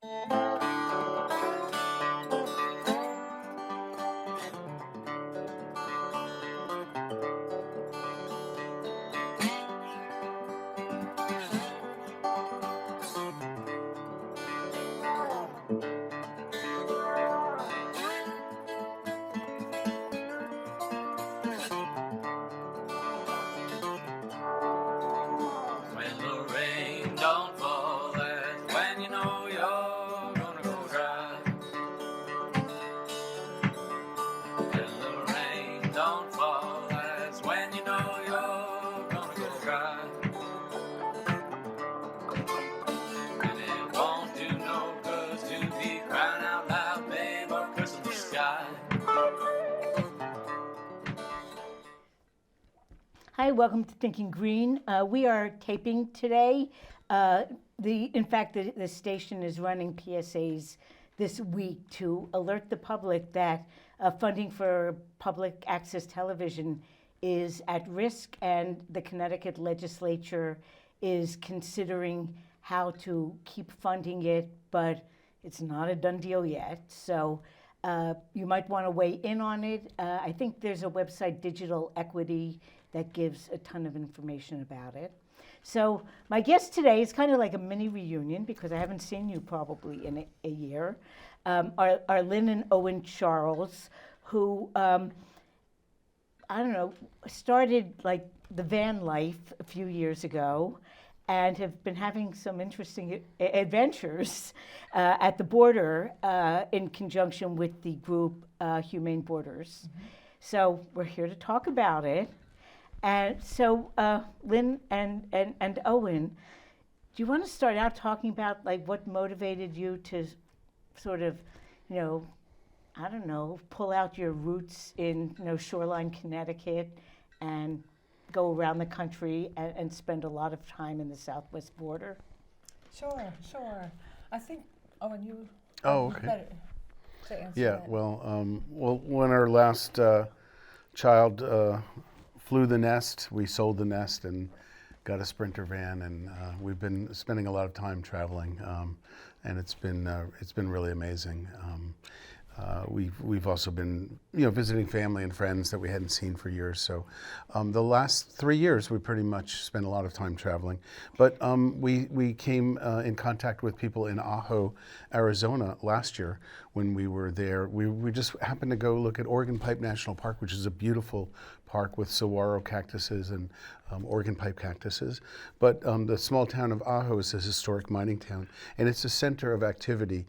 When the rain don't fall, that's when you know you're gonna go dry. When the rain don't fall, that's when you know you're gonna go dry. And it won't do no good to be crying out loud, babe, or cursing the sky. Hi, welcome to Thinking Green. We are taping today. In fact, the station is running PSAs this week to alert the public that funding for public access television is at risk, and the Connecticut legislature is considering how to keep funding it, but it's not a done deal yet. So you might want to weigh in on it. I think there's a website, Digital Equity, that gives a ton of information about it. So my guest today is kind of like a mini reunion because I haven't seen you probably in a year. Are Lynn and Owen Charles, who, started like the van life a few years ago and have been having some interesting adventures at the border in conjunction with the group Humane Borders. Mm-hmm. So we're here to talk about it. And so, Lynn and Owen, do you want to start out talking about like what motivated you to sort of, pull out your roots in, Shoreline, Connecticut, and go around the country and spend a lot of time in the southwest border? Sure. I think, Owen, you okay. better to answer Yeah, that. well, when our last child flew the nest, we sold the nest and got a Sprinter van, and we've been spending a lot of time traveling, and it's been really amazing. We've also been visiting family and friends that we hadn't seen for years. So the last 3 years we pretty much spent a lot of time traveling. But we came in contact with people in Ajo, Arizona last year when we were there. We just happened to go look at Organ Pipe National Park, which is a beautiful park with saguaro cactuses and organ pipe cactuses. But the small town of Ajo is a historic mining town, and it's a center of activity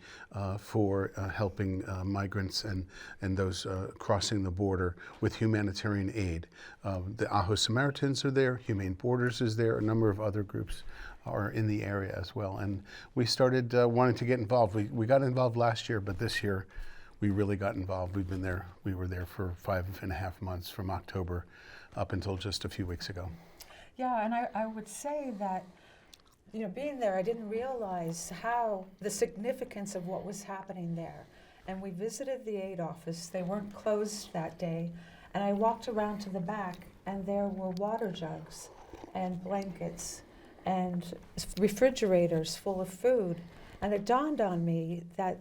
for helping migrants and those crossing the border with humanitarian aid. The Ajo Samaritans are there, Humane Borders is there, a number of other groups are in the area as well. And we started wanting to get involved. We got involved last year, but this year we really got involved. We were there for 5.5 months from October up until just a few weeks ago. Yeah, and I would say that, being there, I didn't realize the significance of what was happening there. And we visited the aid office. They weren't closed that day. And I walked around to the back, and there were water jugs and blankets and refrigerators full of food. And it dawned on me that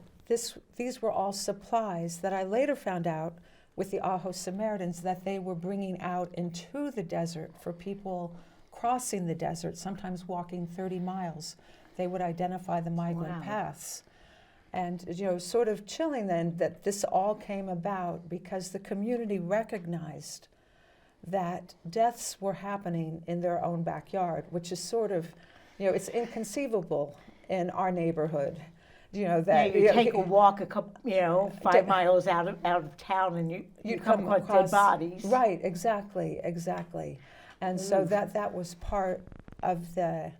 these were all supplies that I later found out with the Ajo Samaritans that they were bringing out into the desert for people crossing the desert, sometimes walking 30 miles. They would identify the migrant paths. And, sort of chilling then that this all came about because the community recognized that deaths were happening in their own backyard, which is sort of, it's inconceivable in our neighborhood. That you take a walk a couple, 5 miles out of town, and you come across dead bodies. Right, exactly. And so that was part of the,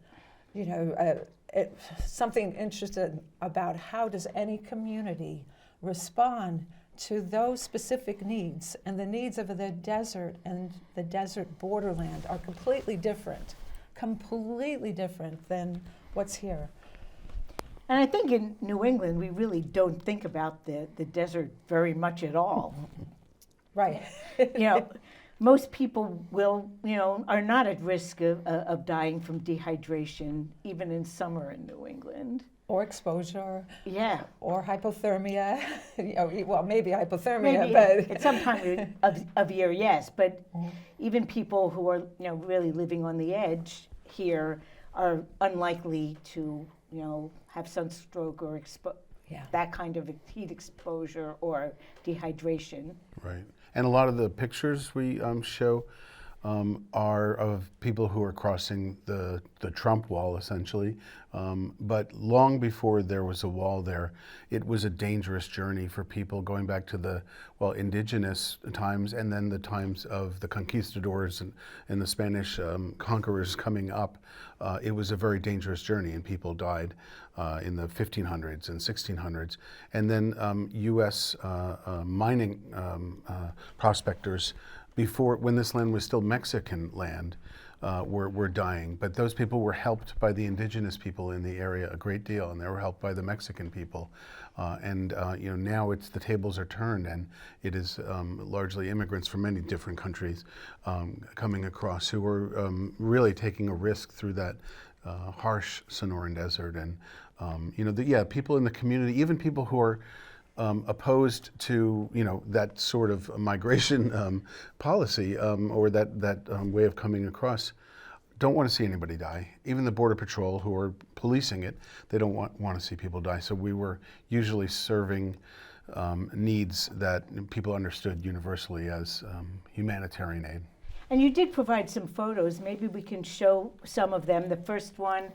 something interesting about how does any community respond to those specific needs, and the needs of the desert and the desert borderland are completely different than what's here. And I think in New England, we really don't think about the desert very much at all. Right. most people will, are not at risk of dying from dehydration, even in summer in New England. Or exposure, Yeah. or hypothermia. Well, maybe hypothermia, Maybe but at some time of year, yes. But even people who are, really living on the edge here are unlikely to, have sunstroke or yeah. that kind of heat exposure or dehydration. Right. And a lot of the pictures we show are of people who are crossing the Trump wall, essentially. But long before there was a wall there, it was a dangerous journey for people going back to the, indigenous times and then the times of the conquistadors and the Spanish conquerors coming up. It was a very dangerous journey, and people died in the 1500s and 1600s. And then U.S. Mining prospectors, when this land was still Mexican land, were dying. But those people were helped by the indigenous people in the area a great deal, and they were helped by the Mexican people. Now the tables are turned, and it is largely immigrants from many different countries coming across who are really taking a risk through that harsh Sonoran Desert. And people in the community, even people who are opposed to that sort of migration policy or that way of coming across, don't want to see anybody die. Even the Border Patrol, who are policing it, they don't want to see people die. So we were usually serving needs that people understood universally as humanitarian aid. And you did provide some photos. Maybe we can show some of them. The first one,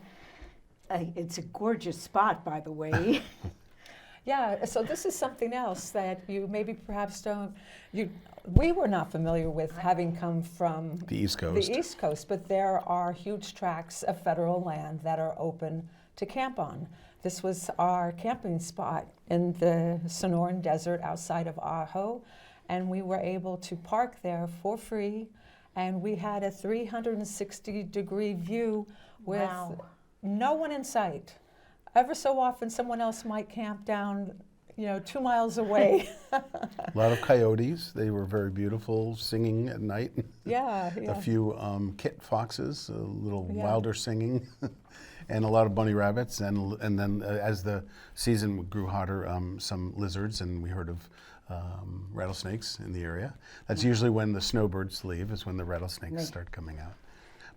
it's a gorgeous spot, by the way. Yeah, so this is something else that you maybe perhaps we were not familiar with, having come from the East Coast. The East Coast, but there are huge tracts of federal land that are open to camp on. This was our camping spot in the Sonoran Desert outside of Ajo, and we were able to park there for free, and we had a 360-degree view with no one in sight. Ever so often, someone else might camp down, 2 miles away. A lot of coyotes. They were very beautiful, singing at night. Yeah. A few kit foxes, a little wilder singing, and a lot of bunny rabbits. And then as the season grew hotter, some lizards, and we heard of rattlesnakes in the area. That's usually when the snowbirds leave, is when the rattlesnakes start coming out.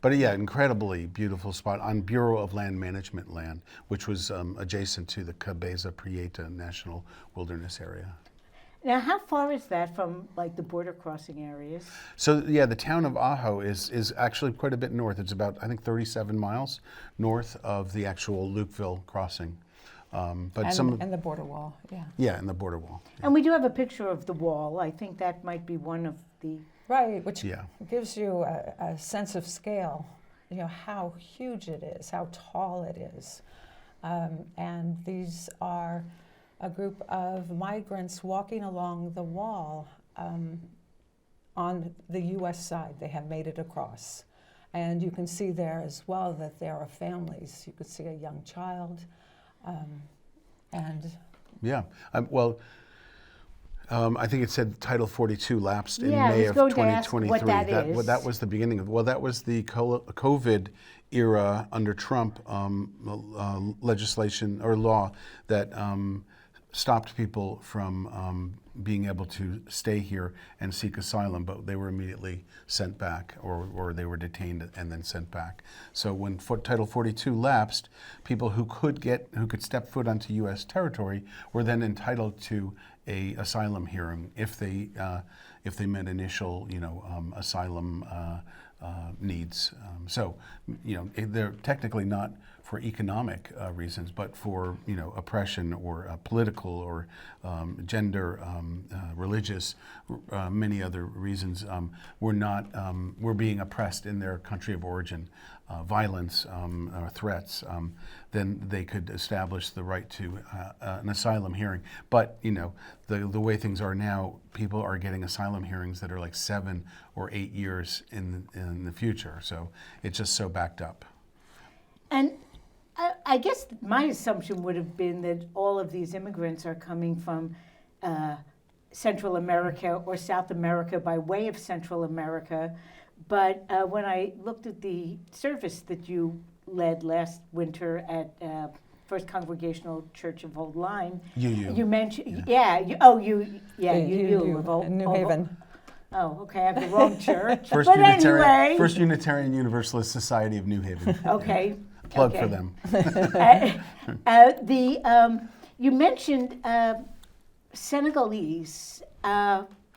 But incredibly beautiful spot on Bureau of Land Management land, which was adjacent to the Cabeza Prieta National Wilderness Area. Now, how far is that from the border crossing areas? So the town of Ajo is actually quite a bit north. It's about, I think, 37 miles north of the actual Lukeville crossing. And the border wall, yeah. Yeah, and the border wall. Yeah. And we do have a picture of the wall. I think that might be one of the... Right, which gives you a sense of scale, how huge it is, how tall it is. And these are a group of migrants walking along the wall on the U.S. side. They have made it across. And you can see there as well that there are families. You could see a young child. I think it said Title 42 lapsed in Yeah, May of 2023. What that is. That was the beginning of. That was the COVID era under Trump legislation or law that stopped people from being able to stay here and seek asylum, but they were immediately sent back, or they were detained and then sent back. So when Title 42 lapsed, people who could step foot onto U.S. territory were then entitled to a asylum hearing if they met initial asylum needs. They're technically not for economic reasons, but for oppression or political or gender, religious, many other reasons. We're being oppressed in their country of origin, violence, threats. Then they could establish the right to an asylum hearing. But the way things are now, people are getting asylum hearings that are like 7 or 8 years in the future. So it's just so backed up. And I guess my assumption would have been that all of these immigrants are coming from Central America or South America by way of Central America. But when I looked at the service that you led last winter at First Congregational Church of Old Lyme, you mentioned, you of Old, in New Haven. Oh, okay, I have the wrong church. First but Unitarian, anyway. First Unitarian Universalist Society of New Haven. Okay. Plug okay. for them. You mentioned Senegalese.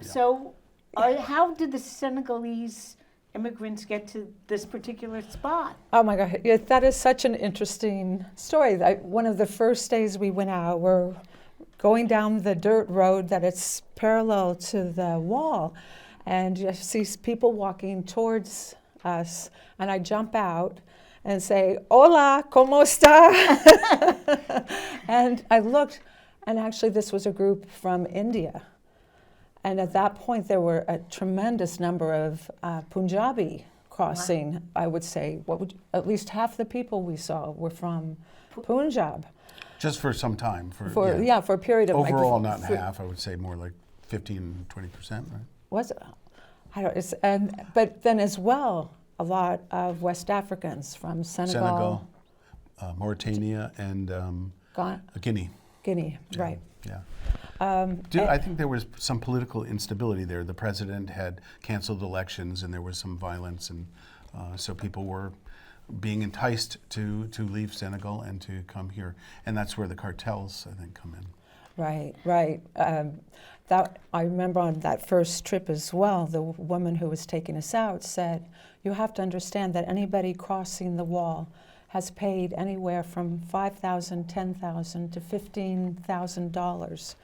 So how did the Senegalese immigrants get to this particular spot? Oh my God, that is such an interesting story. One of the first days we went out, we're going down the dirt road that it's parallel to the wall, and you see people walking towards us, and I jump out and say, "Hola, ¿cómo está?" And I looked, and actually this was a group from India. And at that point, there were a tremendous number of Punjabi crossing. Wow. I would say, at least half the people we saw were from Punjab. Just for some time. For a period of overall, not half. I would say more like 15, 20%, right? Was it? I don't. But then as well, a lot of West Africans from Senegal, Mauritania, and Guinea. Guinea, yeah. Right. Yeah. I think there was some political instability there. The president had canceled elections, and there was some violence, and so people were being enticed to leave Senegal and to come here, and that's where the cartels, I think, come in. Right. That I remember on that first trip as well. The woman who was taking us out said, "You have to understand that anybody crossing the wall has paid anywhere from $5,000, $10,000 to $15,000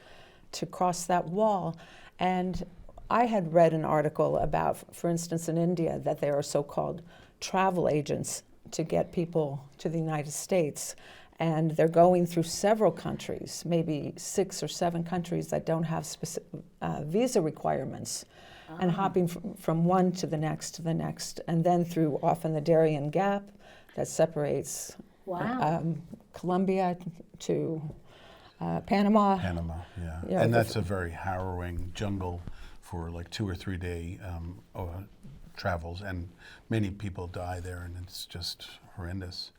to cross that wall." And I had read an article about, for instance, in India, that there are so-called travel agents to get people to the United States. And they're going through several countries, maybe 6 or 7 countries that don't have visa requirements, and hopping from one to the next, and then through often the Darien Gap that separates Colombia to Panama. Panama, yeah. And that's a very harrowing jungle for like 2 or 3 day travels, and many people die there, and it's just horrendous.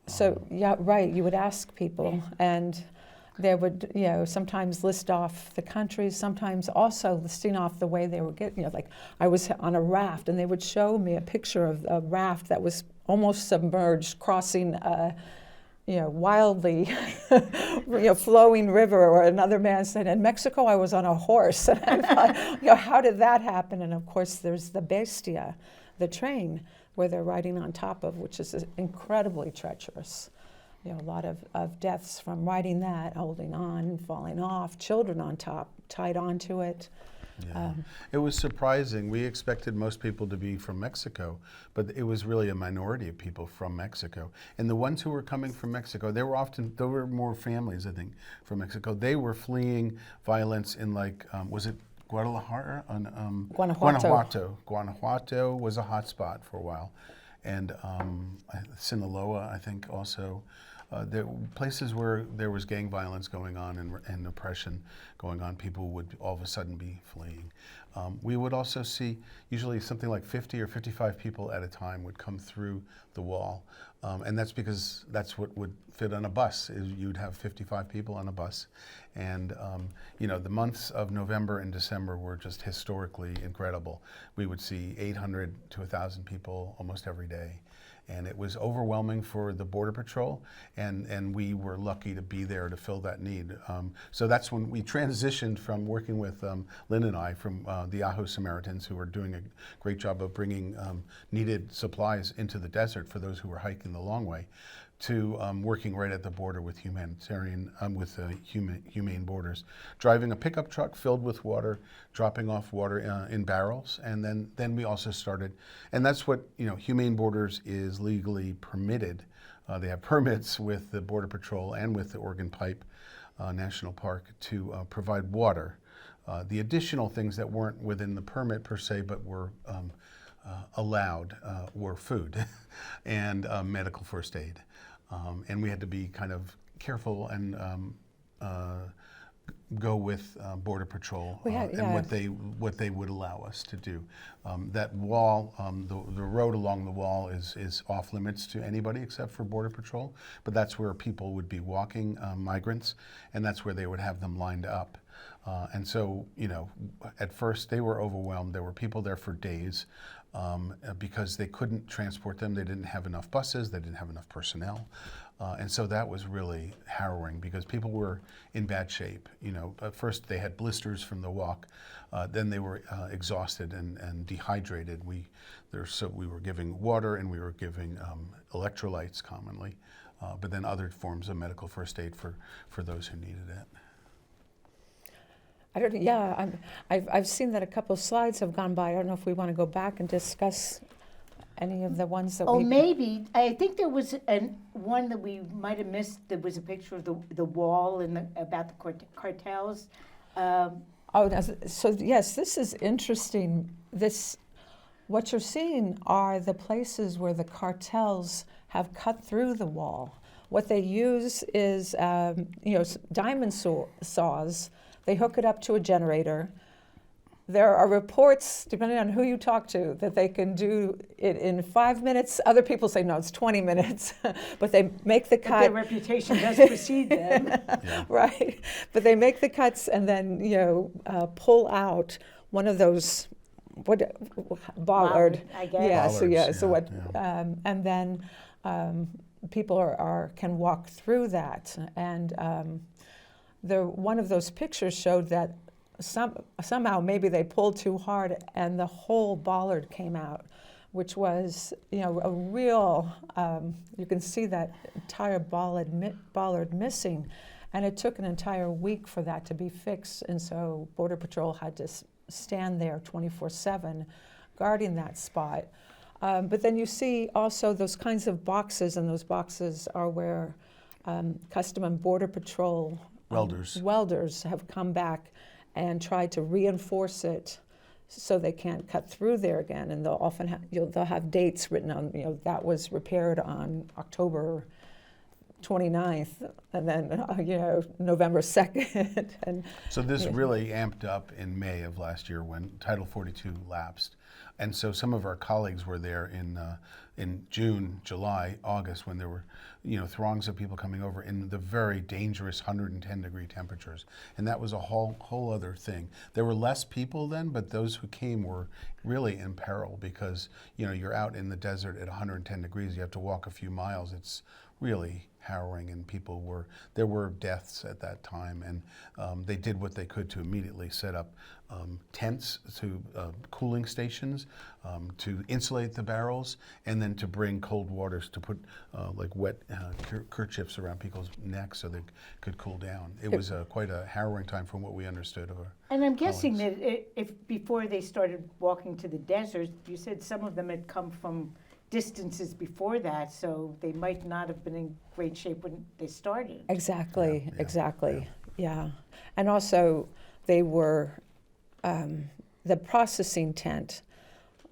So, yeah, right, you would ask people, and they would, sometimes list off the countries, sometimes also listing off the way they were getting, like I was on a raft, and they would show me a picture of a raft that was almost submerged, crossing wildly flowing river, or another man said, "In Mexico I was on a horse." And I thought, how did that happen? And of course there's the bestia, the train, where they're riding on top of, which is incredibly treacherous. A lot of deaths from riding that, holding on, falling off, children on top, tied onto it. Yeah. It was surprising. We expected most people to be from Mexico, but it was really a minority of people from Mexico. And the ones who were coming from Mexico, there were more families, I think, from Mexico. They were fleeing violence in was it Guadalajara? Guanajuato. Guanajuato was a hot spot for a while. And Sinaloa, I think, also. There were places where there was gang violence going on and oppression going on, people would all of a sudden be fleeing. We would also see usually something like 50 or 55 people at a time would come through the wall. And that's because that's what would fit on a bus, is you'd have 55 people on a bus. And the months of November and December were just historically incredible. We would see 800 to 1,000 people almost every day. And it was overwhelming for the Border Patrol, and we were lucky to be there to fill that need. So that's when we transitioned from working with Lynn and I from the Aho Samaritans, who were doing a great job of bringing needed supplies into the desert for those who were hiking the long way, to working right at the border with Humane Borders, driving a pickup truck filled with water, dropping off water in barrels, and then we also started, and that's what Humane Borders is legally permitted. They have permits with the Border Patrol and with the Oregon Pipe National Park to provide water. The additional things that weren't within the permit per se, but were allowed, were food and medical first aid. And we had to be kind of careful and go with Border Patrol and what they would allow us to do. That wall, the road along the wall is off limits to anybody except for Border Patrol, but that's where people would be walking, migrants, and that's where they would have them lined up. And so, at first they were overwhelmed. There were people there for days because they couldn't transport them. They didn't have enough buses. They didn't have enough personnel. And so that was really harrowing because people were in bad shape. At first they had blisters from the walk. Then they were exhausted and dehydrated. We were giving water and we were giving electrolytes commonly, but then other forms of medical first aid for those who needed it. I don't. Yeah, I've seen that a couple of slides have gone by. I don't know if we want to go back and discuss any of the ones that we. Maybe. I think there was one that we might have missed. There was a picture of the wall and about the cartels. So yes, this is interesting. What you're seeing are the places where the cartels have cut through the wall. What they use is, diamond saws. They hook it up to a generator. There are reports, depending on who you talk to, that they can do it in 5 minutes. Other people say, no, it's 20 minutes. But they make the cut. But their reputation does precede them. Yeah. Right. But they make the cuts and then, pull out one of those, bollard. I guess. Yeah, Bollards, and then people can walk through that. And one of those pictures showed that somehow maybe they pulled too hard and the whole bollard came out, which was, a real, you can see that entire bollard missing. And it took an entire week for that to be fixed. And so Border Patrol had to stand there 24/7 guarding that spot. But then you see also those kinds of boxes, and those boxes are where Custom and Border Patrol welders have come back and tried to reinforce it so they can't cut through there again. And they'll often they'll have dates written on, that was repaired on October 29th, and then, November 2nd. And so this really amped up in May of last year when Title 42 lapsed. And so some of our colleagues were there in June, July, August, when there were, throngs of people coming over in the very dangerous 110-degree temperatures. And that was a whole other thing. There were less people then, but those who came were really in peril because, you're out in the desert at 110 degrees. You have to walk a few miles. It's really harrowing, and there were deaths at that time, and they did what they could to immediately set up tents, to cooling stations, to insulate the barrels, and then to bring cold waters to put like wet kerchiefs around people's necks so they could cool down. It was quite a harrowing time from what we understood of our And I'm guessing colleagues. that if before they started walking to the desert, you said some of them had come from distances before that, so they might not have been in great shape when they started. Exactly. Yeah. And also, they were, the processing tent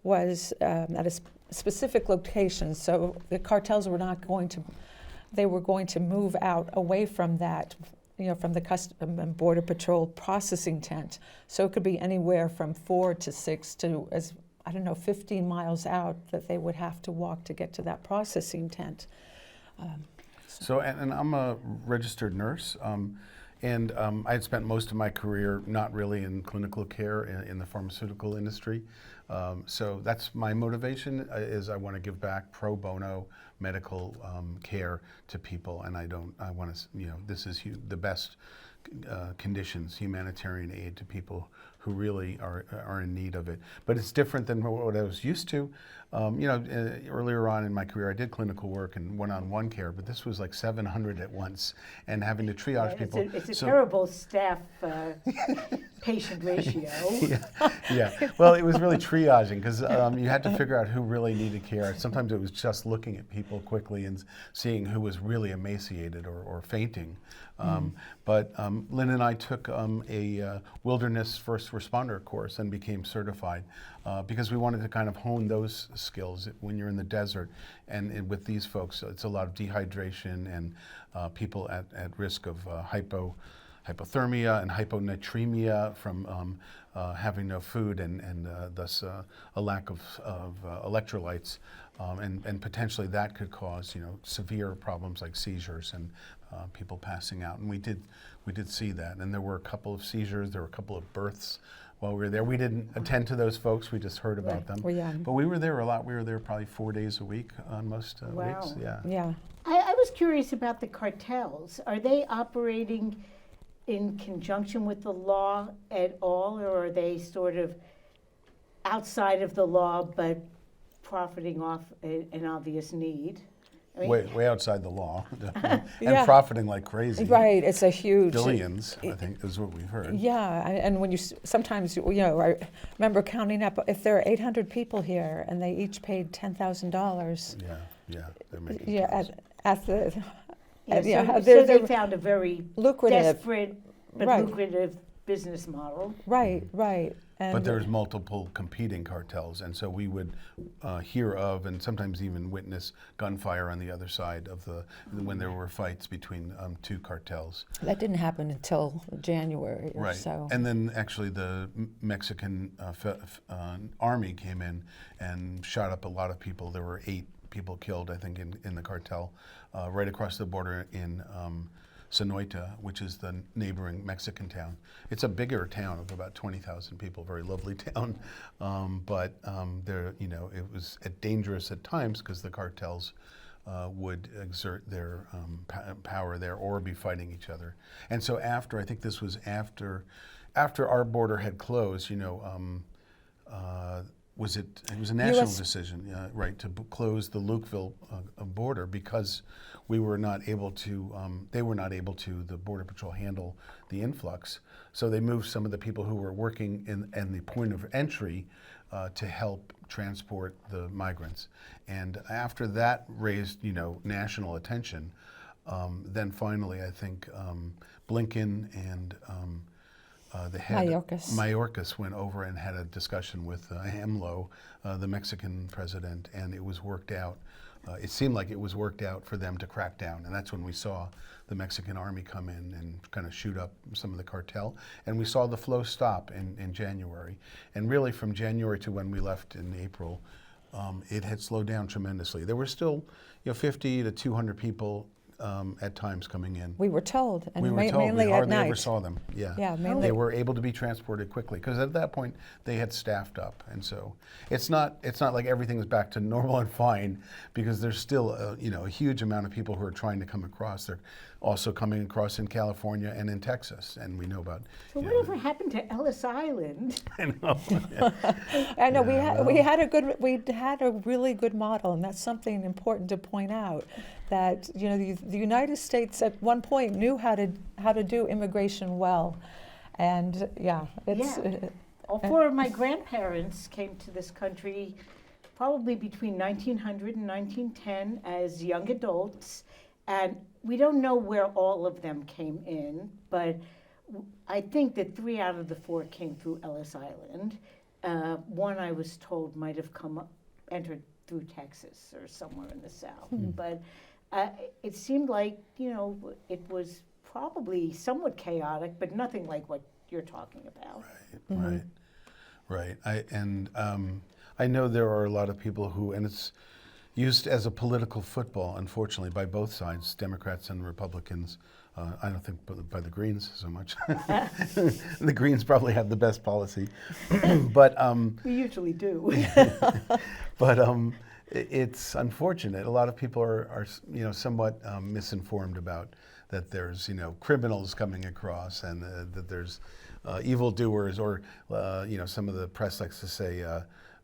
was at a specific location, so the cartels were they were going to move out away from that, from the Custom and Border Patrol processing tent. So it could be anywhere from 4 to 6 to 15 miles out that they would have to walk to get to that processing tent. And I'm a registered nurse, and I had spent most of my career not really in clinical care in the pharmaceutical industry. So that's my motivation, is I want to give back pro bono medical care to people, and I want to, this is the best conditions, humanitarian aid to people who really are in need of it. But it's different than what I was used to. Earlier on in my career, I did clinical work and one-on-one care, but this was like 700 at once, and having to triage people. It's a terrible staff patient ratio. Yeah. Well, it was really triaging because you had to figure out who really needed care. Sometimes it was just looking at people quickly and seeing who was really emaciated or fainting. But Lynn and I took a wilderness first responder course and became certified because we wanted to kind of hone those skills when you're in the desert. And with these folks, it's a lot of dehydration and people at risk of hypothermia and hyponatremia from having no food and thus a lack of electrolytes, and potentially that could cause severe problems like seizures and people passing out. And we did see that, and there were a couple of seizures, there were a couple of births while we were there. We didn't attend to those folks, we just heard about them. Well, yeah. But we were there a lot. We were there probably 4 days a week on most Wow. weeks. Yeah. Yeah. I was curious about the cartels. Are they operating in conjunction with the law at all, or are they sort of outside of the law but profiting off an obvious need? I mean, Way outside the law, and Yeah. profiting like crazy. Right. It's a huge. Billions, I think, is what we've heard. Yeah, and when you sometimes I remember counting up if there are 800 people here and they each paid $10,000. Yeah, they're making Yeah, kills. at the. yeah, so they're they found a very lucrative. desperate but Right. lucrative business model. Right. And But there's multiple competing cartels, and so we would hear of and sometimes even witness gunfire on the other side of when there were fights between two cartels. that didn't happen until January or Right. so. And then actually the Mexican army came in and shot up a lot of people. There were 8 people killed, I think, in the cartel right across the border in Sonoita, which is the neighboring Mexican town. It's a bigger town of about 20,000 people, very lovely town, but there, it was dangerous at times because the cartels would exert their power there or be fighting each other. And so I think this was after our border had closed, it was a national decision, right, to close the Lukeville border because we were not able to, the Border Patrol handle the influx. So they moved some of the people who were working in the point of entry to help transport the migrants. And after that raised, national attention, then finally I think Blinken and the head Mayorkas went over and had a discussion with AMLO, the Mexican president, and it was worked out. It seemed like it was worked out for them to crack down, and that's when we saw the Mexican army come in and kind of shoot up some of the cartel, and we saw the flow stop in January. And really from January to when we left in April, it had slowed down tremendously. There were still 50 to 200 people at times coming in. We were told, and We were told. mainly We at hardly night. ever saw them. Yeah, mainly. They were able to be transported quickly because at that point they had staffed up, and so it's not like everything is back to normal and fine because there's still a huge amount of people who are trying to come across. They're also coming across in California and in Texas, and we know about. So whatever happened to Ellis Island? I know. I know Yeah, we had a really good model, and that's something important to point out. That the United States at one point knew how to do immigration well, and All 4 of my grandparents came to this country probably between 1900 and 1910 as young adults, and we don't know where all of them came in, but I think that 3 out of the 4 came through Ellis Island. One I was told might have entered through Texas or somewhere in the South, but it seemed like it was probably somewhat chaotic, but nothing like what you're talking about. Right. I know there are a lot of people who, and it's used as a political football, unfortunately, by both sides, Democrats and Republicans. I don't think by the Greens so much. The Greens probably have the best policy, but We usually do. but it's unfortunate. A lot of people are somewhat misinformed about that there's criminals coming across and that there's evildoers or some of the press likes to say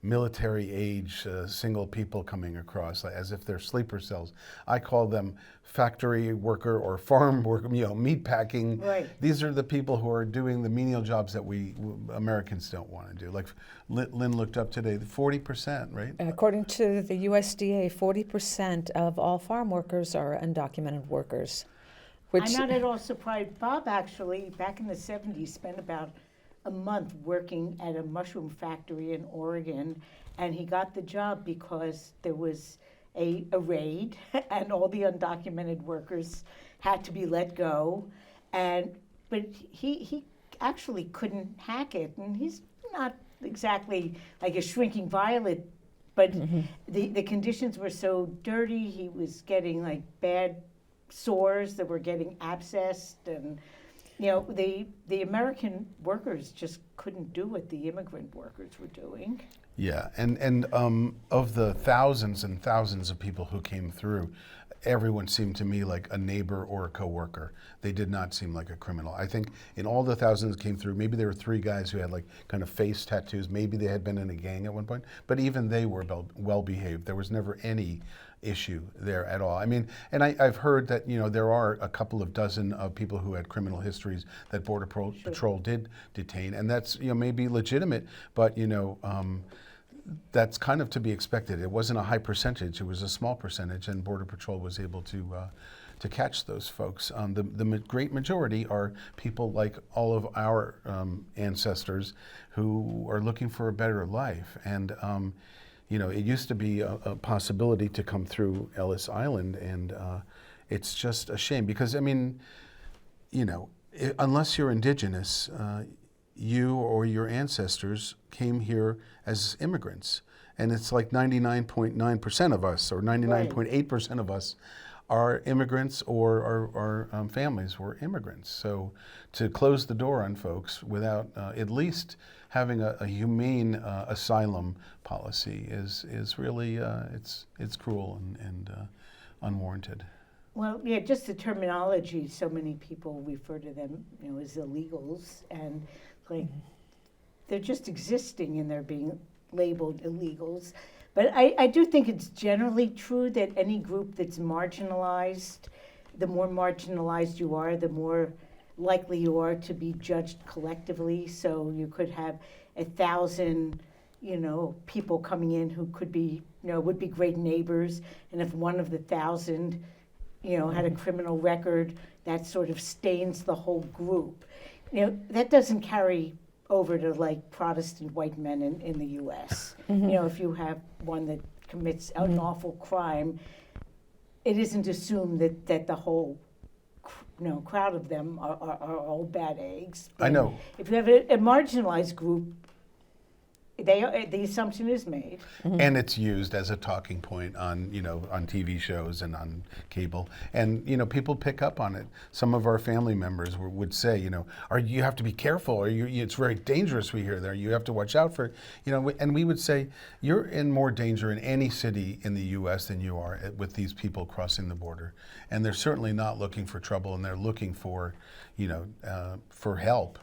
military age single people coming across as if they're sleeper cells. I call them factory worker or farm worker, meat packing. Right. These are the people who are doing the menial jobs that we Americans don't want to do. Like Lynn looked up today, 40%, right? according to the USDA, 40% of all farm workers are undocumented workers. I'm not at all surprised. Bob actually, back in the 70s, spent about a month working at a mushroom factory in Oregon, and he got the job because there was a raid and all the undocumented workers had to be let go. And but he actually couldn't hack it, and he's not exactly like a shrinking violet, but the conditions were so dirty. He was getting like bad sores that were getting abscessed, and the American workers just couldn't do what the immigrant workers were doing. Yeah, and of the thousands and thousands of people who came through, everyone seemed to me like a neighbor or a coworker. They did not seem like a criminal. I think in all the thousands that came through, maybe there were 3 guys who had like kind of face tattoos. Maybe they had been in a gang at one point, but even they were well behaved. There was never any issue there at all. I mean, and I've heard that there are a couple of dozen of people who had criminal histories that Border Patrol did detain, and that's maybe legitimate, but that's kind of to be expected. It wasn't a high percentage; it was a small percentage, and Border Patrol was able to catch those folks. The great majority are people like all of our ancestors who are looking for a better life, and it used to be a possibility to come through Ellis Island, and it's just a shame because, I mean, unless you're indigenous, you or your ancestors came here as immigrants. And it's like 99.9% of us or 99.8% of us are immigrants, or our families were immigrants. So to close the door on folks without at least having a humane asylum policy is really, it's cruel and unwarranted. Well, yeah, just the terminology. So many people refer to them, as illegals, and like they're just existing and they're being labeled illegals. But I do think it's generally true that any group that's marginalized, the more marginalized you are, the more likely you are to be judged collectively. So you could have 1,000, people coming in who could be, would be great neighbors, and if one of the 1,000, had a criminal record, that sort of stains the whole group. That doesn't carry over to like Protestant white men in the U.S. If you have one that commits an awful crime, it isn't assumed that the whole crowd of them are all bad eggs. But I know. If you have a marginalized group, the assumption is made. And it's used as a talking point on, on TV shows and on cable. And, people pick up on it. Some of our family members would say, you have to be careful, or it's very dangerous we hear there. You have to watch out for, and we would say, you're in more danger in any city in the U.S. than you are with these people crossing the border. And they're certainly not looking for trouble, and they're looking for, for help.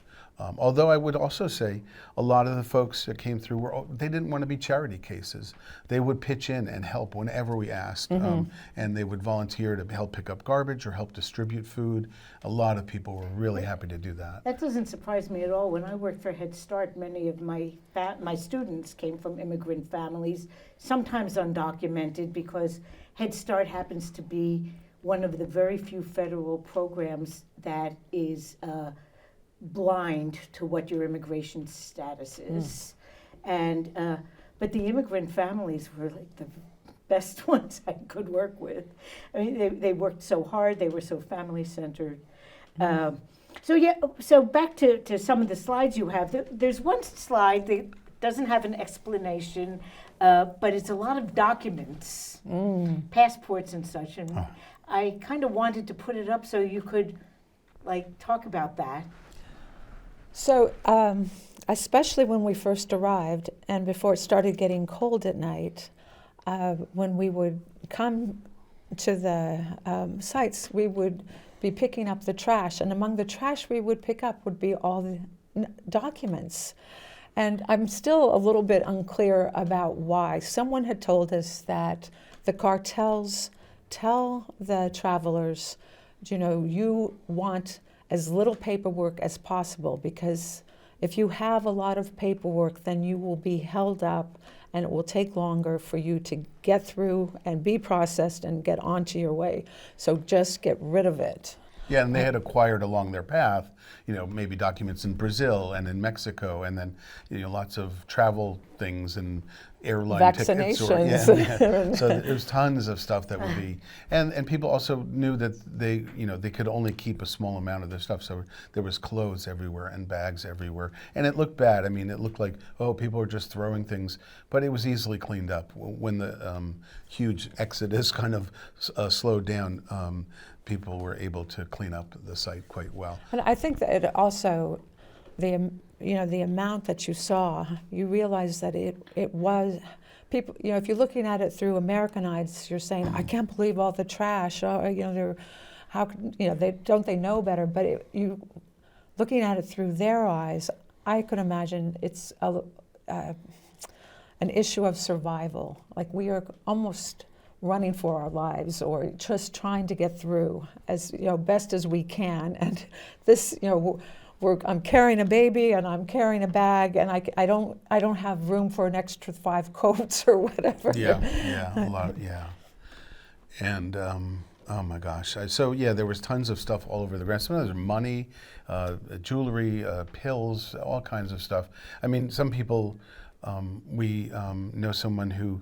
Although I would also say a lot of the folks that came through they didn't want to be charity cases. They would pitch in and help whenever we asked, and they would volunteer to help pick up garbage or help distribute food. A lot of people were really happy to do that. That doesn't surprise me at all. When I worked for Head Start, many of my students came from immigrant families, sometimes undocumented, because Head Start happens to be one of the very few federal programs that is blind to what your immigration status is. And but the immigrant families were like the best ones I could work with. I mean, they worked so hard, they were so family centered. So back to some of the slides you have. There's one slide that doesn't have an explanation, but it's a lot of documents, passports and such, and I kind of wanted to put it up so you could talk about that. So, especially when we first arrived and before it started getting cold at night, when we would come to the sites, we would be picking up the trash. And among the trash we would pick up would be all the documents. And I'm still a little bit unclear about why. Someone had told us that the cartels tell the travelers, you want as little paperwork as possible, because if you have a lot of paperwork, then you will be held up and it will take longer for you to get through and be processed and get onto your way. So just get rid of it. Yeah, and they had acquired along their path, maybe documents in Brazil and in Mexico, and then, lots of travel things and airline tickets. Vaccinations. So there's tons of stuff that would be, and people also knew that they could only keep a small amount of their stuff. So there was clothes everywhere and bags everywhere, and it looked bad. I mean, it looked like, oh, people were just throwing things, but it was easily cleaned up when the huge exodus kind of slowed down. People were able to clean up the site quite well. And I think that it also, the amount that you saw, you realize that it was people. If you're looking at it through American eyes, you're saying, I can't believe all the trash. Oh, they're how they know better? But you looking at it through their eyes, I could imagine it's an issue of survival. Like we are almost running for our lives, or just trying to get through as best as we can. And this, I'm carrying a baby and I'm carrying a bag, and I don't have room for an extra 5 coats or whatever. Yeah, a lot. Yeah, and oh my gosh. There was tons of stuff all over the ground. Sometimes there's money, jewelry, pills, all kinds of stuff. I mean, some people. We know someone who.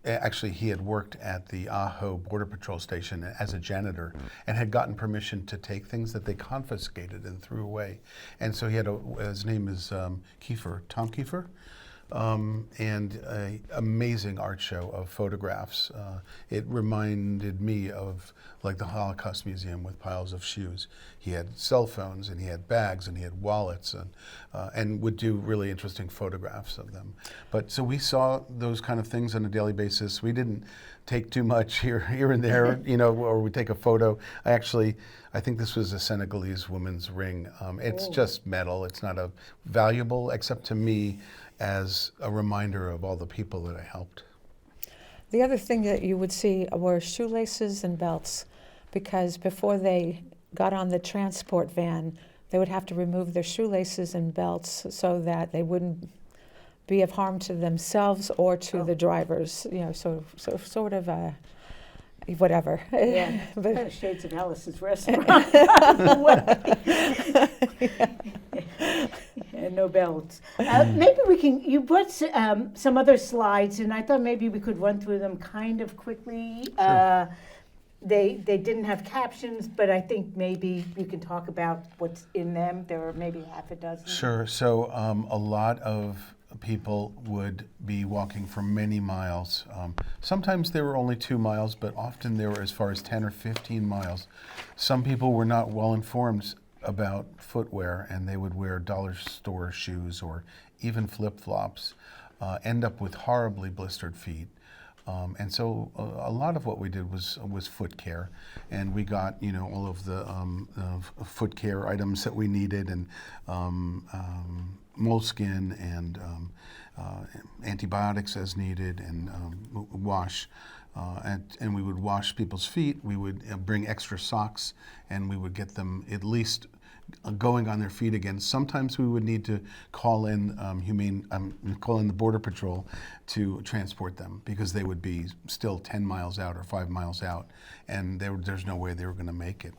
Actually, he had worked at the Ajo Border Patrol station as a janitor and had gotten permission to take things that they confiscated and threw away. And so he had his name is Kiefer, Tom Kiefer, and an amazing art show of photographs. It reminded me of like the Holocaust Museum with piles of shoes. He had cell phones and he had bags and he had wallets and would do really interesting photographs of them. But so we saw those kind of things on a daily basis. We didn't take too much here and there, or we take a photo. I think this was a Senegalese woman's ring. It's just metal. It's not valuable, except to me, as a reminder of all the people that I helped. The other thing that you would see were shoelaces and belts, because before they got on the transport van, they would have to remove their shoelaces and belts so that they wouldn't be of harm to themselves or to the drivers. So sort of whatever. Yeah, But kind of shades of Alice's restaurant. And no belts. Maybe we can. You brought some other slides, and I thought maybe we could run through them kind of quickly. Sure. They didn't have captions, but I think maybe you can talk about what's in them. There were maybe half a dozen. Sure. So a lot of people would be walking for many miles. Sometimes they were only 2 miles, but often they were as far as 10 or 15 miles. Some people were not well informed about footwear, and they would wear dollar store shoes or even flip-flops, end up with horribly blistered feet. And so a lot of what we did was foot care, and we got all of the foot care items that we needed, and moleskin and antibiotics as needed, and wash. And we would wash people's feet. We would bring extra socks, and we would get them at least going on their feet again. Sometimes we would need to call in the Border Patrol to transport them, because they would be still 10 miles out or 5 miles out, and there's no way they were going to make it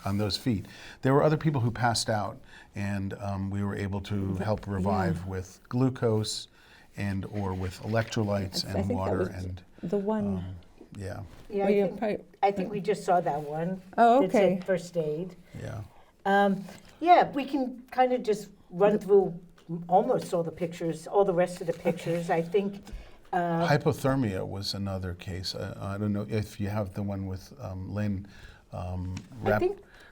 on those feet. There were other people who passed out, and we were able to help revive with glucose and or with electrolytes and water and the one. Yeah, Well, I think we just saw that one. Oh, That okay. said first aid. yeah. We can kind of just run through almost all the pictures, all the rest of the pictures. I think. Hypothermia was another case. I don't know if you have the one with Lynn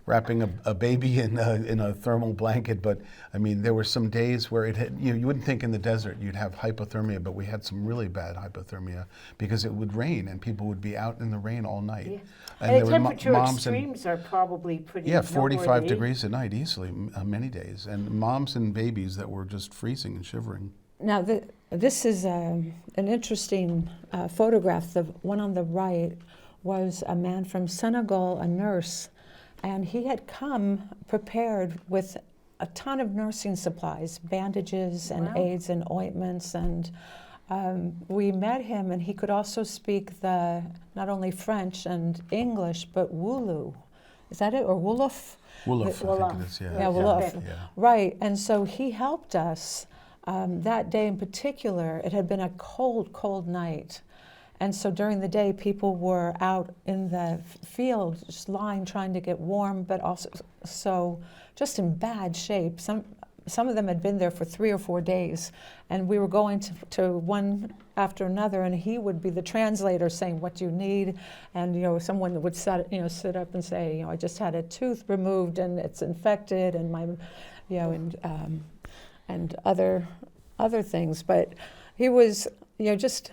wrapping a baby in a thermal blanket, but I mean, there were some days where it had, you wouldn't think in the desert you'd have hypothermia, but we had some really bad hypothermia because it would rain and people would be out in the rain all night. Yeah. And And there the were temperature moms extremes are probably pretty. 45 noteworthy. degrees at night easily, many days, and moms and babies that were just freezing and shivering. Now, this is an interesting photograph. The one on the right was a man from Senegal, a nurse, and he had come prepared with a ton of nursing supplies, bandages and Wow. aids and ointments, and we met him, and he could also speak not only French and English, but Wooloo. is that it, or Wolof? Wolof, I think it is, yeah. Yeah, Wolof. Yeah. Right, and so he helped us that day in particular. It had been a cold, cold night. And so during the day, people were out in the field, just lying, trying to get warm, but also so just in bad shape. Some of them had been there for 3 or 4 days, and we were going to one after another, and he would be the translator saying, what do you need? And, someone would sit up and say, I just had a tooth removed and it's infected, and my, and other things. But he was, just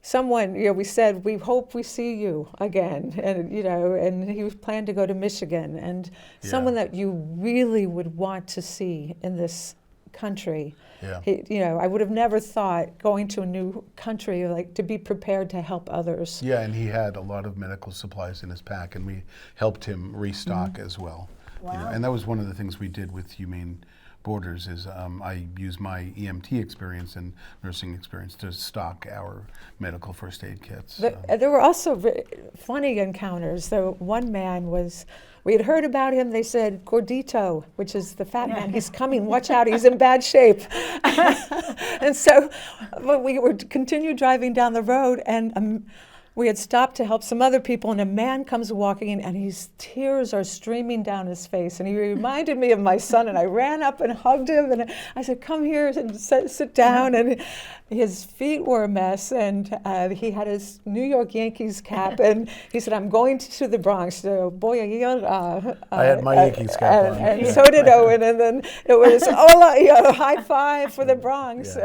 someone, we said, we hope we see you again. And, and he was planned to go to Michigan, and someone that you really would want to see in this country. Yeah. I would have never thought going to a new country, like, to be prepared to help others. Yeah, and he had a lot of medical supplies in his pack, and we helped him restock as well. Wow. And that was one of the things we did with Humane Borders is I used my EMT experience and nursing experience to stock our medical first aid kits. There were also funny encounters. So one man we had heard about him, they said, Gordito, which is the fat man, he's coming, watch out, he's in bad shape. And so we would continue driving down the road, and we had stopped to help some other people, and a man comes walking in, and his tears are streaming down his face. And he reminded me of my son, and I ran up and hugged him, and I said, come here and sit down. And his feet were a mess, and he had his New York Yankees cap, and he said, I'm going to the Bronx. So, boy, I had my Yankees cap on. And so did Owen, and then it was, high five for the Bronx.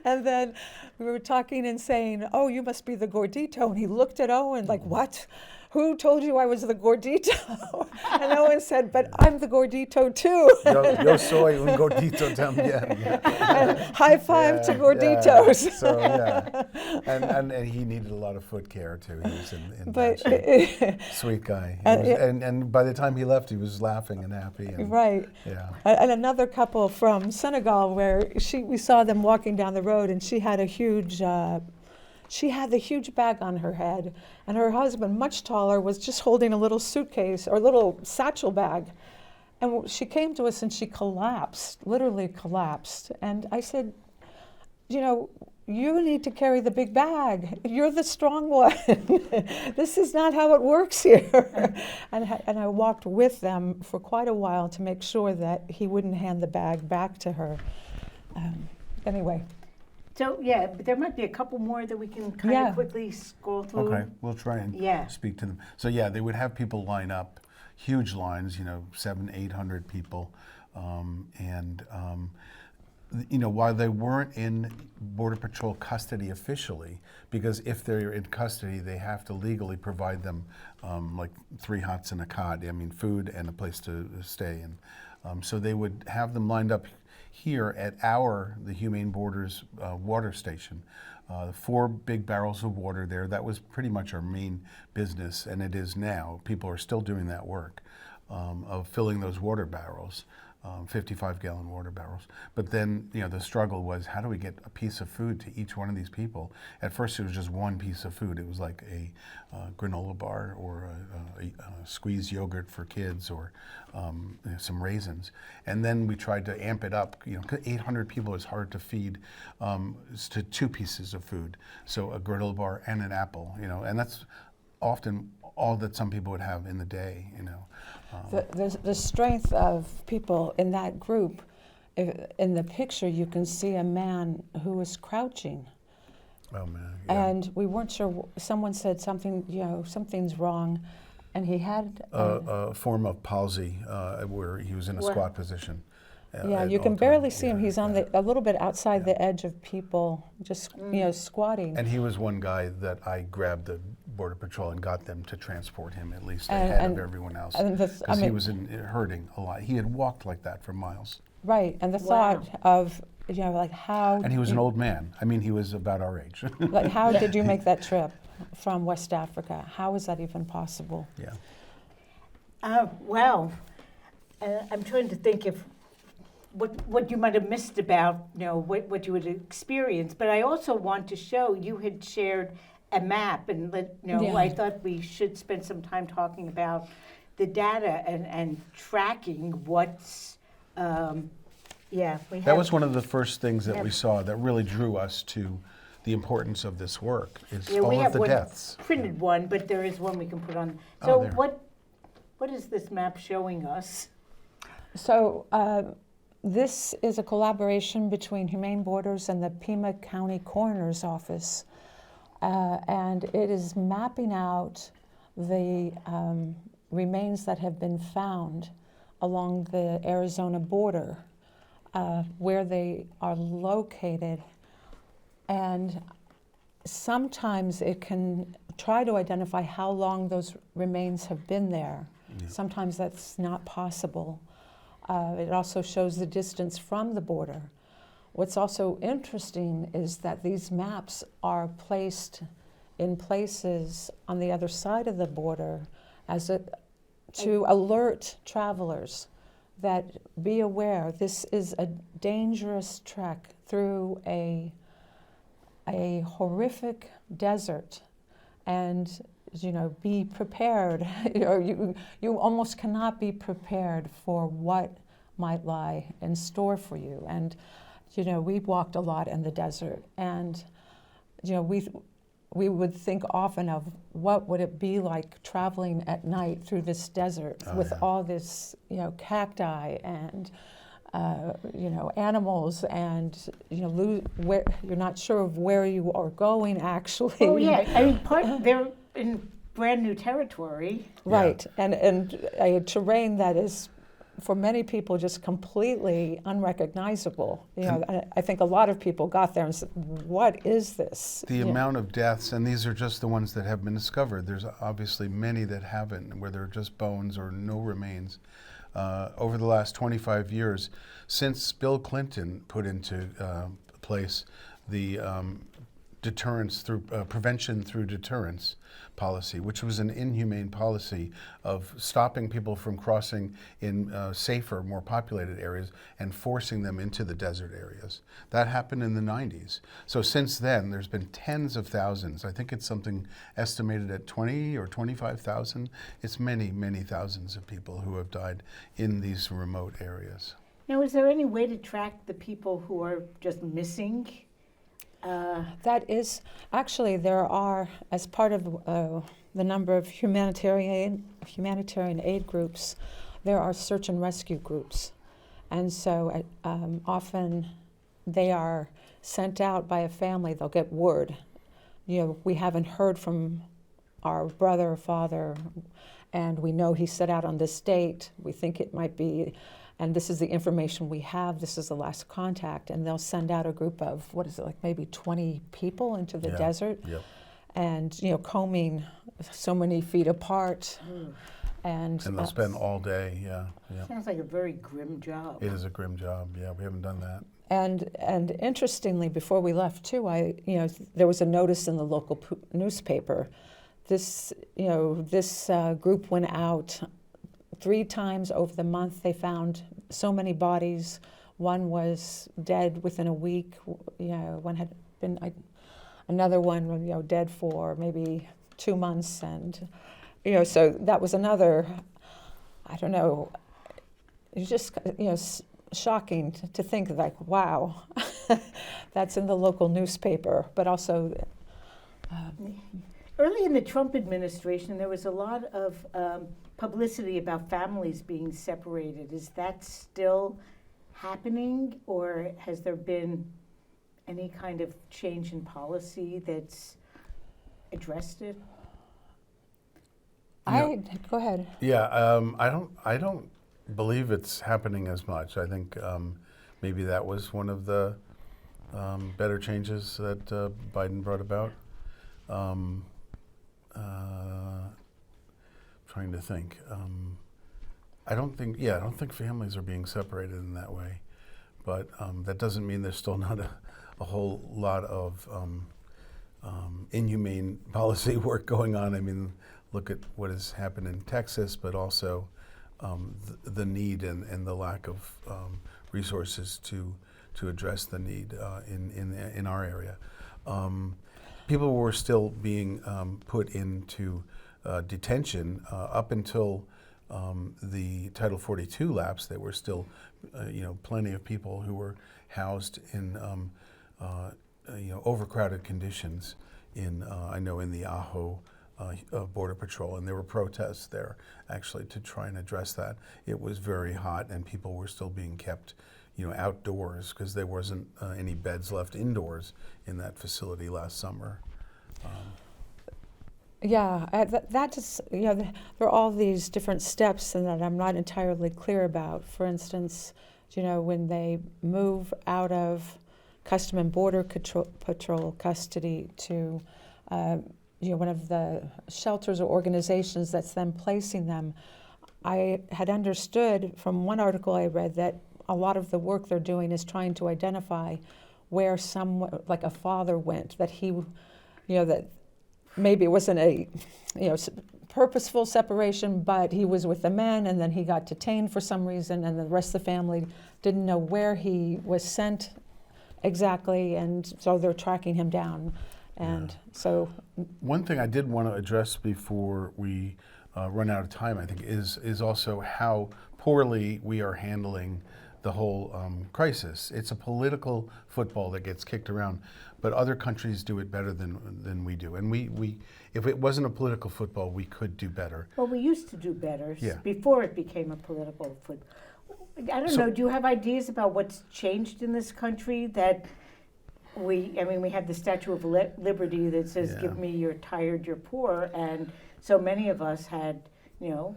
And then we were talking and saying, oh, you must be the Gordito. And he looked at Owen like, what? Who told you I was the Gordito? And Owen said, but I'm the Gordito too. Yo soy un gordito también. And high five to Gorditos. Yeah. So, yeah. And he needed a lot of foot care too. He was in bad shape. Sweet guy. And by the time he left, he was laughing and happy. And, right. Yeah. And another couple from Senegal where we saw them walking down the road, and she had a huge... She had the huge bag on her head, and her husband, much taller, was just holding a little suitcase or a little satchel bag. And she came to us and she collapsed, literally collapsed. And I said, you need to carry the big bag. You're the strong one. This is not how it works here. And I walked with them for quite a while to make sure that he wouldn't hand the bag back to her. Anyway. So, but there might be a couple more that we can kind of quickly scroll through. Okay, we'll try and speak to them. So, they would have people line up, huge lines, 700-800 people. While they weren't in Border Patrol custody officially, because if they're in custody, they have to legally provide them like 3 huts and a cot, food and a place to stay. And so they would have them lined up here at the Humane Borders water station. 4 big barrels of water there. That was pretty much our main business, and it is now. People are still doing that work of filling those water barrels, 55-gallon water barrels. But then, the struggle was, how do we get a piece of food to each one of these people? At first, it was just one piece of food. It was like a granola bar or a squeezed yogurt for kids, or some raisins. And then we tried to amp it up. 800 people is hard to feed to 2 pieces of food. So a granola bar and an apple, and that's often all that some people would have in the day, The strength of people in that group, in the picture you can see a man who was crouching. Oh man. Yeah. And we weren't sure, someone said something, something's wrong, and he had a form of palsy where he was in a squat position. You can barely see him. He's on a little bit outside the edge of people, just squatting. And he was one guy that I grabbed the Border Patrol and got them to transport him at least ahead of everyone else, because he was hurting a lot. He had walked like that for miles. Right, and the thought of how. And he was an old man. He was about our age. Like, how did you make that trip from West Africa? How is that even possible? Yeah. I'm trying to think if what you might have missed about what you would experience, but I also want to show you had shared a map and I thought we should spend some time talking about the data and tracking what's, That was one of the first things that we saw that really drew us to the importance of this work, is we all of have the one deaths. printed one, but there is one we can put on. Oh, So there. what is this map showing us? So this is a collaboration between Humane Borders and the Pima County Coroner's Office. And it is mapping out the remains that have been found along the Arizona border, where they are located. And sometimes it can try to identify how long those remains have been there. Yeah. Sometimes that's not possible. It also shows the distance from the border. What's also interesting is that these maps are placed in places on the other side of the border to alert travelers that be aware this is a dangerous trek through a horrific desert, and be prepared. You almost cannot be prepared for what might lie in store for you. And we walked a lot in the desert, and we would think often of what would it be like traveling at night through this desert with all this cacti and animals, and where you're not sure of where you are going actually. Oh yeah, I mean they're in brand new territory. Right, and a terrain that is, for many people, just completely unrecognizable. I think a lot of people got there and said, "What is this?" The amount of deaths, and these are just the ones that have been discovered. There's obviously many that haven't, where there are just bones or no remains. Over the last 25 years, since Bill Clinton put into place the deterrence through prevention through deterrence policy, which was an inhumane policy of stopping people from crossing in safer, more populated areas and forcing them into the desert areas. That happened in the 90s. So since then, there's been tens of thousands. I think it's something estimated at 20 or 25,000. It's many, many thousands of people who have died in these remote areas. Now, is there any way to track the people who are just missing? That is, actually, there are, as part of the number of humanitarian aid groups, there are search and rescue groups. And so often they are sent out by a family. They'll get word. We haven't heard from our brother or father, and we know he set out on this date. We think it might be, and this is the information we have, this is the last contact, and they'll send out a group of, maybe 20 people into the desert, and combing so many feet apart. And they'll spend all day, Sounds like a very grim job. It is a grim job, we haven't done that. And interestingly, before we left too, there was a notice in the local newspaper. This group went out 3 times over the month. They found so many bodies. One was dead within a week. One had been another one, dead for maybe 2 months, and so that was another. I don't know. It's just shocking to think like, wow, that's in the local newspaper, but also. Early in the Trump administration, there was a lot of publicity about families being separated. Is that still happening, or has there been any kind of change in policy that's addressed it? Go ahead. Yeah, I don't believe it's happening as much. I think maybe that was one of the better changes that Biden brought about. Trying to think. I don't think families are being separated in that way, but that doesn't mean there's still not a whole lot of inhumane policy work going on. I mean, look at what has happened in Texas, but also the need and the lack of resources to address the need in our area. people were still being put into detention up until the Title 42 lapse. There were still, plenty of people who were housed in, overcrowded conditions in, I know, in the Ajo Border Patrol, and there were protests there actually to try and address that. It was very hot, and people were still being kept, outdoors because there wasn't any beds left indoors in that facility last summer. Yeah, that just, there are all these different steps and that I'm not entirely clear about. For instance, when they move out of Custom and Border Patrol custody to, one of the shelters or organizations that's then placing them, I had understood from one article I read that a lot of the work they're doing is trying to identify where someone, like a father went, that he, that maybe it wasn't a, purposeful separation, but he was with the men and then he got detained for some reason and the rest of the family didn't know where he was sent exactly, and so they're tracking him down. And so... One thing I did want to address before we run out of time, I think, is also how poorly we are handling the whole crisis. It's a political football that gets kicked around, but other countries do it better than we do. And we if it wasn't a political football, we could do better. Well, we used to do better Yeah. before it became a political football. I don't know, do you have ideas about what's changed in this country that we have the Statue of Liberty that says, Yeah. give me you're tired, you're poor, and so many of us had,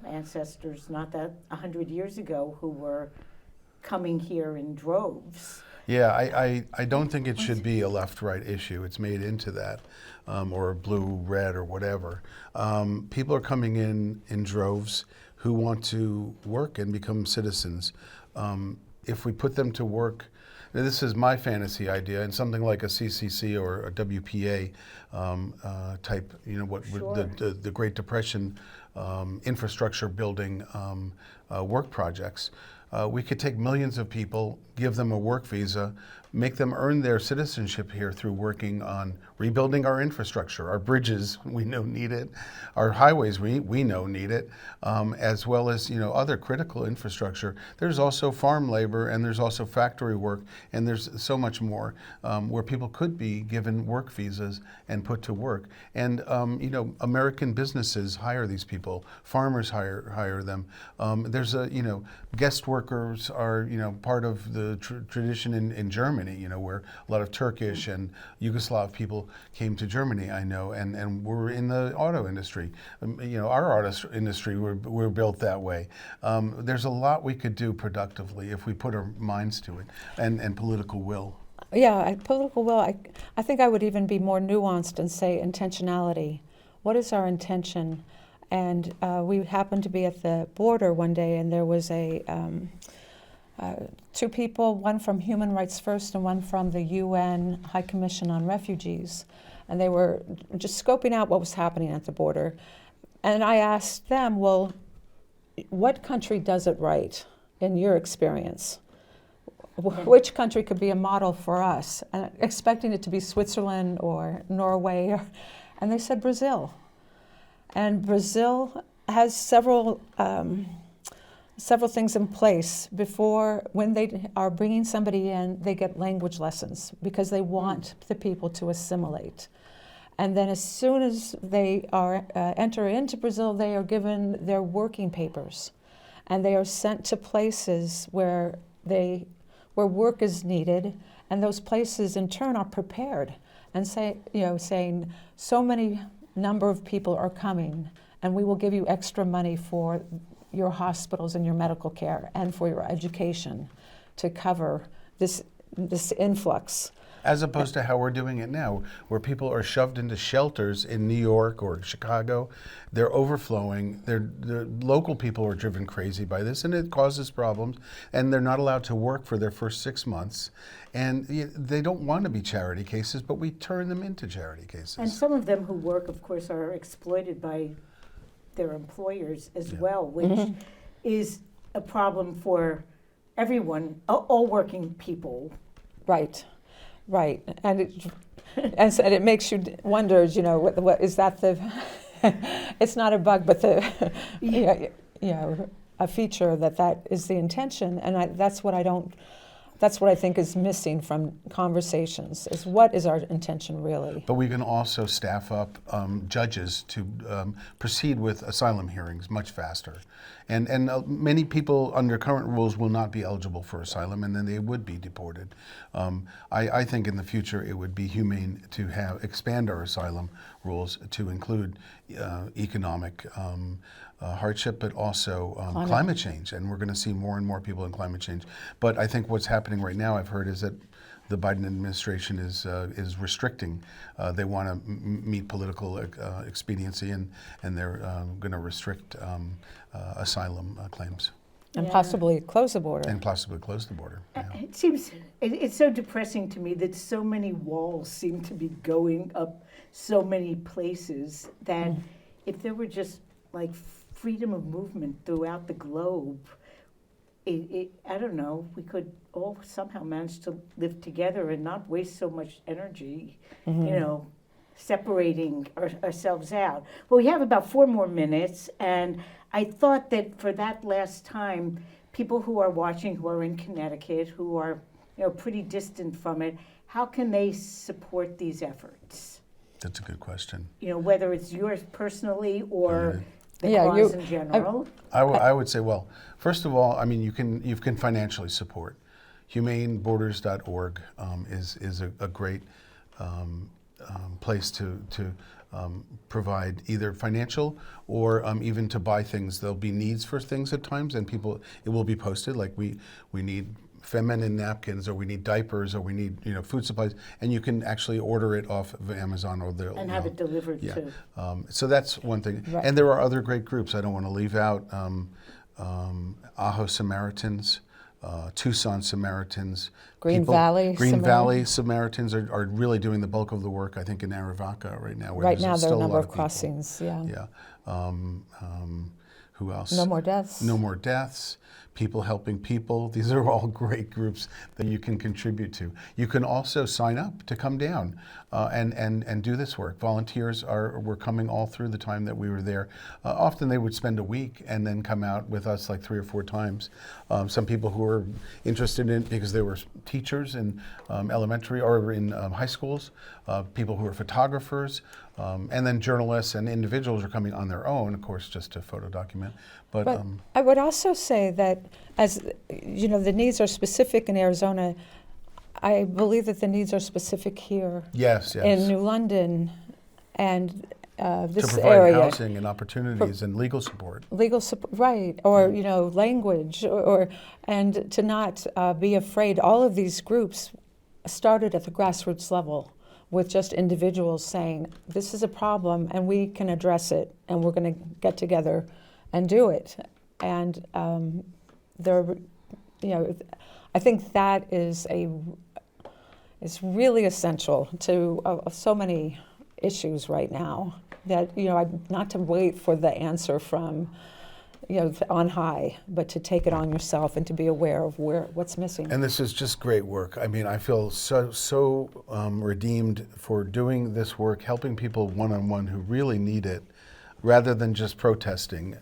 ancestors not that 100 years ago who were coming here in droves. Yeah, I don't think it should be a left-right issue. It's made into that, or blue-red or whatever. People are coming in droves who want to work and become citizens. If we put them to work, now this is my fantasy idea, and something like a CCC or a WPA type, Sure. the Great Depression infrastructure building work projects. We could take millions of people, give them a work visa, make them earn their citizenship here through working on rebuilding our infrastructure, our bridges we know need it, our highways we know need it, as well as other critical infrastructure. There's also farm labor and there's also factory work, and there's so much more where people could be given work visas and put to work. And American businesses hire these people, farmers hire them. There's guest workers are part of the tradition in Germany, where a lot of Turkish and Yugoslav people came to Germany, I know, and we're in the auto industry. Our auto industry, we're built that way. There's a lot we could do productively if we put our minds to it, and political will. Yeah, political will, I think I would even be more nuanced and say intentionality. What is our intention? And we happened to be at the border one day, and there was two people, one from Human Rights First and one from the UN High Commission on Refugees. And they were just scoping out what was happening at the border. And I asked them, well, what country does it right in your experience? Which country could be a model for us? And expecting it to be Switzerland or Norway. And they said Brazil. And Brazil has several things in place before, when they are bringing somebody in, they get language lessons because they want the people to assimilate. And then as soon as they are enter into Brazil, they are given their working papers, and they are sent to places where work is needed, and those places in turn are prepared and saying so many number of people are coming, and we will give you extra money for your hospitals and your medical care and for your education to cover this influx. As opposed to how we're doing it now, where people are shoved into shelters in New York or Chicago. They're overflowing. The local people are driven crazy by this, and it causes problems. And they're not allowed to work for their first 6 months. And they don't want to be charity cases, but we turn them into charity cases. And some of them who work, of course, are exploited by their employers as well, which is a problem for everyone, all working people. Right. And And so it makes you wonder, you know, what is that the, it's not a bug, but the, you know, a feature that is the intention. And that's what I think is missing from conversations, is what is our intention really? But we can also staff up judges to proceed with asylum hearings much faster. And many people under current rules will not be eligible for asylum, and then they would be deported. I think in the future it would be humane to expand our asylum rules to include economic hardship, but also climate change. And we're going to see more and more people in climate change. But I think what's happening right now, I've heard, is that the Biden administration is restricting. They want to meet political expediency, and they're going to restrict asylum claims. And possibly close the border. And possibly close the border. Yeah. It seems, it's so depressing to me that so many walls seem to be going up so many places that if there were just like freedom of movement throughout the globe, I don't know, we could all somehow manage to live together and not waste so much energy, you know, separating ourselves out. Well, we have about 4 more minutes, and I thought that for that last time, people who are watching, who are in Connecticut, who are, you know, pretty distant from it, how can they support these efforts? That's a good question. You know, whether it's yours personally or the cause in general. I would say, well, first of all, I mean, you can financially support. HumaneBorders.org is a great place to provide either financial or even to buy things. There'll be needs for things at times, and it will be posted, like we need feminine napkins, or we need diapers, or we need, you know, food supplies, and you can actually order it off of Amazon or and have it delivered too. So that's one thing. Right. And there are other great groups I don't want to leave out. Ajo Samaritans, Tucson Samaritans, Green Valley Samaritans are really doing the bulk of the work, I think, in Arivaca right now. Right now there are a number of crossings, Yeah. Who else? No More Deaths. No More Deaths. People Helping People. These are all great groups that you can contribute to. You can also sign up to come down and do this work. Volunteers were coming all through the time that we were there. Often they would spend a week and then come out with us like 3 or 4 times. Some people who were interested in it because they were teachers in elementary or in high schools, people who were photographers, and then journalists and individuals are coming on their own, of course, just to photo document. But I would also say that, as you know, the needs are specific in Arizona. I believe that the needs are specific here. Yes. In New London, and this to provide area. housing and opportunities and legal support. Legal support, right? Or you know, language, and to not be afraid. All of these groups started at the grassroots level, with just individuals saying, "This is a problem, and we can address it, and we're going to get together and do it." And you know, I think that is really essential to so many issues right now. That, you know, not to wait for the answer from, you know, on high, but to take it on yourself and to be aware of what's missing. And this is just great work. I mean, I feel so redeemed for doing this work, helping people one-on-one who really need it, rather than just protesting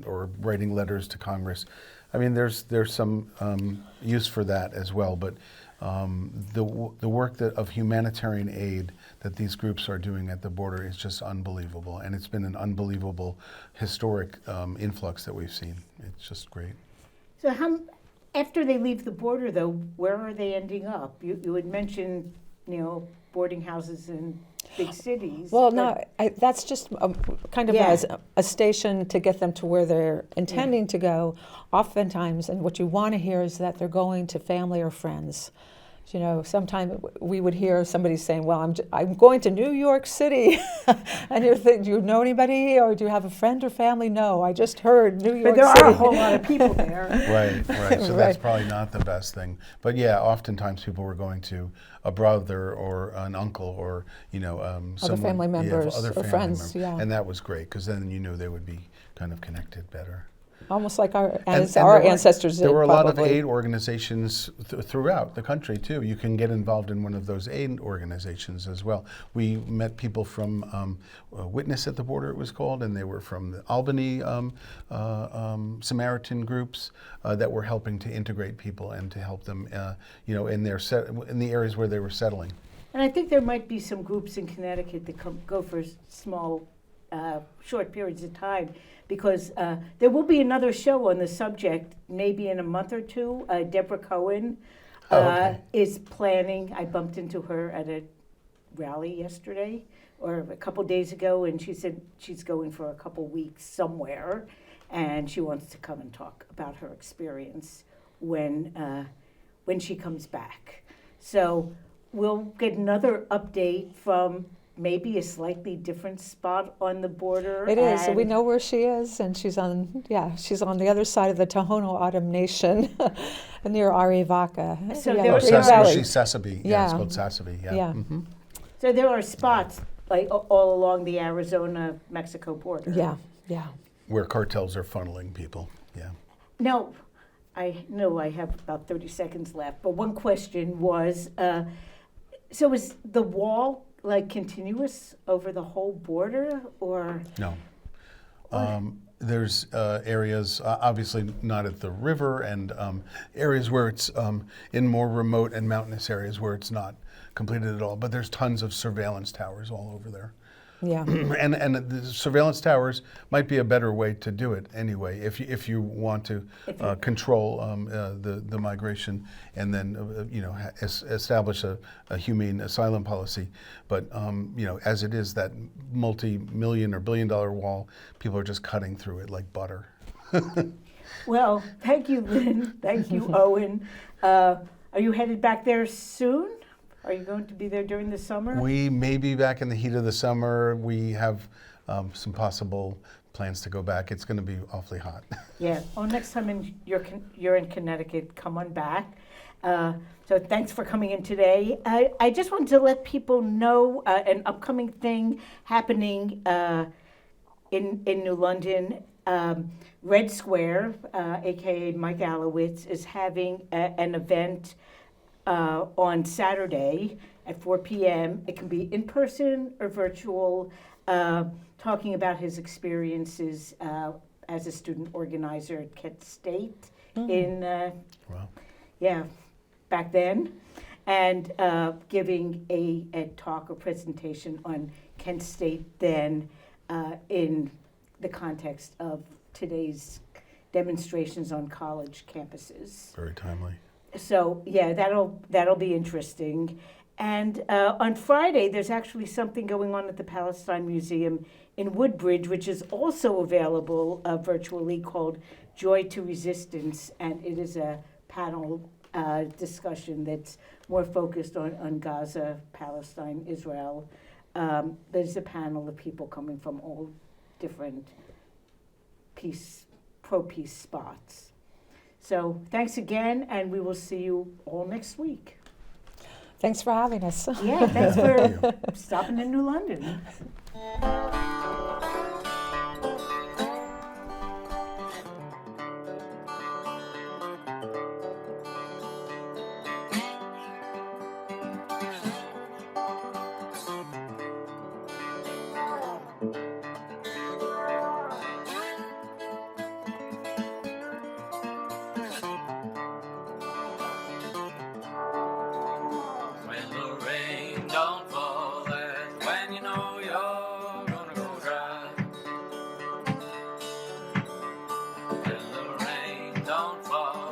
or writing letters to Congress. I mean, there's some use for that as well, but the work of humanitarian aid that these groups are doing at the border is just unbelievable, and it's been an unbelievable historic influx that we've seen. It's just great. So after they leave the border, though, where are they ending up? You had mentioned, you know, boarding houses in big cities. Well, no, that's just kind of as a station to get them to where they're intending to go. Oftentimes, and what you want to hear is that they're going to family or friends. You know, sometimes we would hear somebody saying, "Well, I'm going to New York City," and you're thinking, "Do you know anybody, or do you have a friend or family?" No, I just heard New York City. But there are a whole lot of people there. Right. So that's probably not the best thing. But yeah, oftentimes people were going to a brother or an uncle or, you know, other family members other or family friends. members. Yeah. And that was great because then you knew they would be kind of connected better. almost like our And there ancestors did. There were a lot of probably. aid organizations throughout the country too. You can get involved in one of those aid organizations as well. We met people from Witness at the Border, it was called, and they were from the Albany Samaritan groups that were helping to integrate people and to help them, in the areas where they were settling. And I think there might be some groups in Connecticut that go for small, short periods of time, because there will be another show on the subject maybe in a month or two. Deborah Cohen is planning. I bumped into her at a rally yesterday or a couple days ago, and she said she's going for a couple weeks somewhere, and she wants to come and talk about her experience when she comes back. So we'll get another update from maybe a slightly different spot on the border. It is. We know where she is, and she's on the other side of the Tohono O'odham Nation, near Arivaca. So yeah, there Green are- Valley. Sassabee. Yeah, it's called Sassabee. Yeah. Yeah. Mm-hmm. So there are spots like all along the Arizona-Mexico border. Yeah. Where cartels are funneling people. Yeah. Now, I know I have about 30 seconds left, but one question was, so is the wall like continuous over the whole border, or? No. There's areas, obviously not at the river, and areas where it's in more remote and mountainous areas where it's not completed at all. But there's tons of surveillance towers all over there. Yeah. And the surveillance towers might be a better way to do it anyway, if you want to control the migration and then establish a humane asylum policy. But as it is, that multi-million or billion-dollar wall, people are just cutting through it like butter. Well, thank you, Lynn. Thank you, Owen. Are you headed back there soon? Are you going to be there during the summer? We may be back in the heat of the summer. We have some possible plans to go back. It's going to be awfully hot. Yeah. Well, next time you're in Connecticut, come on back. So thanks for coming in today. I just wanted to let people know an upcoming thing happening in New London. Red Square, aka Mike Alowitz, is having an event on Saturday at 4 p.m. It can be in person or virtual, talking about his experiences as a student organizer at Kent State back then, and giving a talk or presentation on Kent State then in the context of today's demonstrations on college campuses. Very timely. So yeah, that'll be interesting. And on Friday, there's actually something going on at the Palestine Museum in Woodbridge, which is also available virtually, called Joy to Resistance, and it is a panel discussion that's more focused on Gaza, Palestine, Israel. There's a panel of people coming from all different pro-peace spots. So thanks again, and we will see you all next week. Thanks for having us. Yeah, thanks for stopping in New London. When the rain don't fall, that's when you know you're gonna go dry. When the rain don't fall,